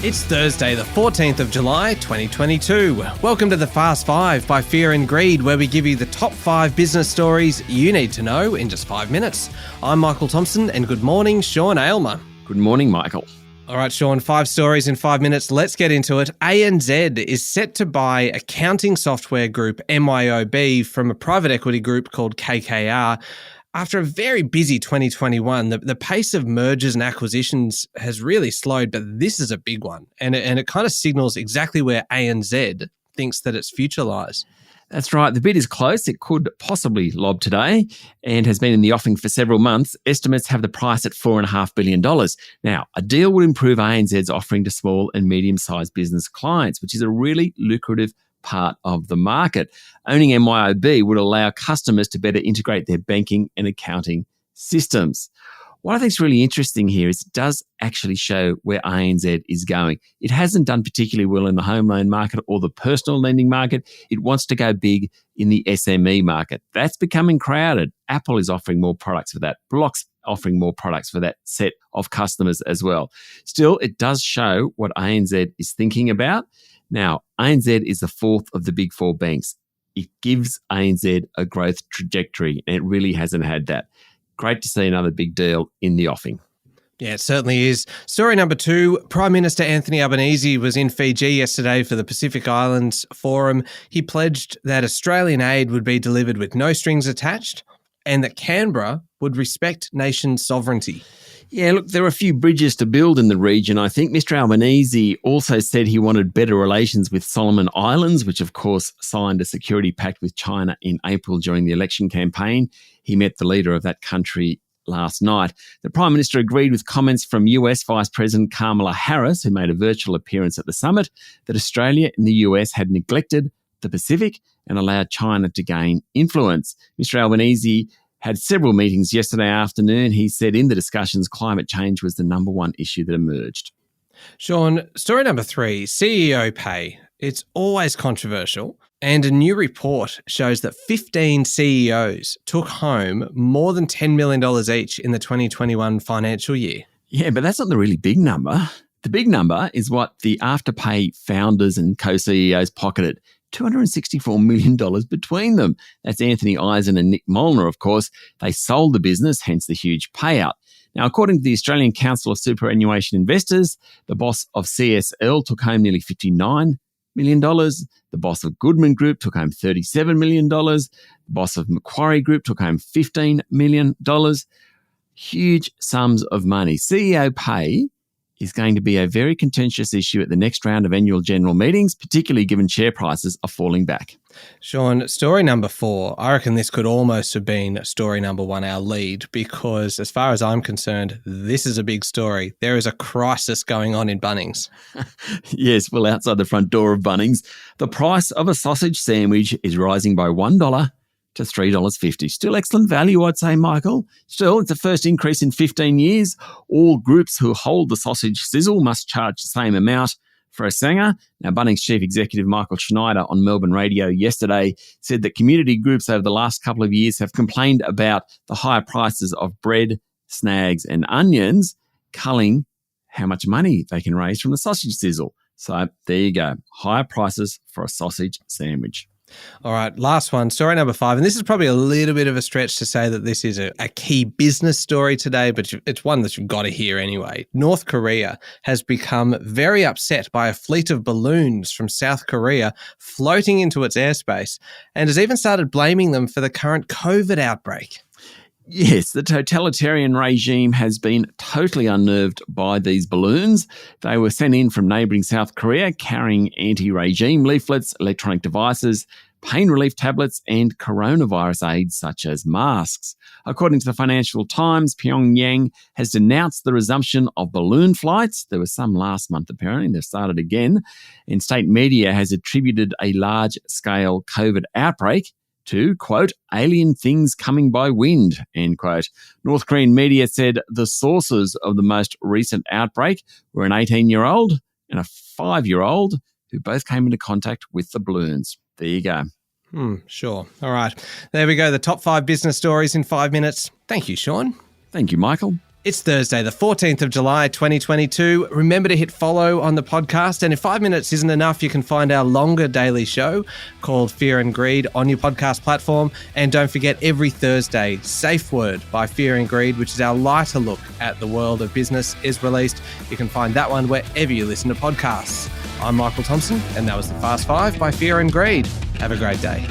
It's Thursday, the 14th of July, 2022. Welcome to the Fast Five by Fear and Greed, where we give you the top 5 business stories you need to know in just 5 minutes. I'm Michael Thompson, and good morning, Sean Aylmer. Good morning, Michael. All right, Sean, 5 stories in 5 minutes. Let's get into it. ANZ is set to buy accounting software group MYOB from a private equity group called KKR. After a very busy 2021, the pace of mergers and acquisitions has really slowed, but this is a big one. And it kind of signals exactly where ANZ thinks that its future lies. That's right. The bid is close. It could possibly lob today and has been in the offing for several months. Estimates have the price at $4.5 billion. Now, a deal would improve ANZ's offering to small and medium-sized business clients, which is a really lucrative part of the market. Owning MYOB would allow customers to better integrate their banking and accounting systems. What I think is really interesting here is it does actually show where ANZ is going. It hasn't done particularly well in the home loan market or the personal lending market. It wants to go big in the SME market. That's becoming crowded. Apple is offering more products for that. Block's offering more products for that set of customers as well. Still, it does show what ANZ is thinking about. Now, ANZ is the fourth of the big four banks. It gives ANZ a growth trajectory, and it really hasn't had that. Great to see another big deal in the offing. Yeah, it certainly is. Story number 2, Prime Minister Anthony Albanese was in Fiji yesterday for the Pacific Islands Forum. He pledged that Australian aid would be delivered with no strings attached and that Canberra would respect nation sovereignty. Yeah, look, there are a few bridges to build in the region. I think Mr. Albanese also said he wanted better relations with Solomon Islands, which of course signed a security pact with China in April during the election campaign. He met the leader of that country last night. The Prime Minister agreed with comments from US Vice President Kamala Harris, who made a virtual appearance at the summit, that Australia and the US had neglected the Pacific and allowed China to gain influence. Mr. Albanese had several meetings yesterday afternoon. He said in the discussions, climate change was the number one issue that emerged. Sean, story number 3, CEO pay. It's always controversial. And a new report shows that 15 CEOs took home more than $10 million each in the 2021 financial year. Yeah, but that's not the really big number. The big number is what the Afterpay founders and co-CEOs pocketed. $264 million between them. That's Anthony Eisen and Nick Molnar, of course. They sold the business, hence the huge payout. Now, according to the Australian Council of Superannuation Investors, the boss of CSL took home nearly $59 million. The boss of Goodman Group took home $37 million. The boss of Macquarie Group took home $15 million. Huge sums of money. CEO pay is going to be a very contentious issue at the next round of annual general meetings, particularly given share prices are falling back. Sean, story number 4, I reckon this could almost have been story number 1, our lead, because as far as I'm concerned, this is a big story. There is a crisis going on in Bunnings. Yes, well, outside the front door of Bunnings, the price of a sausage sandwich is rising by $1 to $3.50. Still excellent value, I'd say, Michael. Still, it's the first increase in 15 years. All groups who hold the sausage sizzle must charge the same amount for a sanger. Now, Bunnings Chief Executive Michael Schneider on Melbourne radio yesterday said that community groups over the last couple of years have complained about the higher prices of bread, snags and onions, culling how much money they can raise from the sausage sizzle. So there you go. Higher prices for a sausage sandwich. All right, last one, story number 5. And this is probably a little bit of a stretch to say that this is a key business story today, but it's one that you've got to hear anyway. North Korea has become very upset by a fleet of balloons from South Korea floating into its airspace and has even started blaming them for the current COVID outbreak. Yes, the totalitarian regime has been totally unnerved by these balloons. They were sent in from neighbouring South Korea carrying anti-regime leaflets, electronic devices, pain relief tablets and coronavirus aids such as masks. According to the Financial Times, Pyongyang has denounced the resumption of balloon flights. There was some last month apparently, they've started again. And state media has attributed a large-scale COVID outbreak to, quote, alien things coming by wind, end quote. North Korean media said the sources of the most recent outbreak were an 18-year-old and a 5-year-old who both came into contact with the balloons. There you go. Sure. All right. There we go. The top 5 business stories in 5 minutes. Thank you, Sean. Thank you, Michael. It's Thursday, the 14th of July, 2022. Remember to hit follow on the podcast. And if 5 minutes isn't enough, you can find our longer daily show called Fear and Greed on your podcast platform. And don't forget, every Thursday, Safe Word by Fear and Greed, which is our lighter look at the world of business, is released. You can find that one wherever you listen to podcasts. I'm Michael Thompson, and that was the Fast Five by Fear and Greed. Have a great day.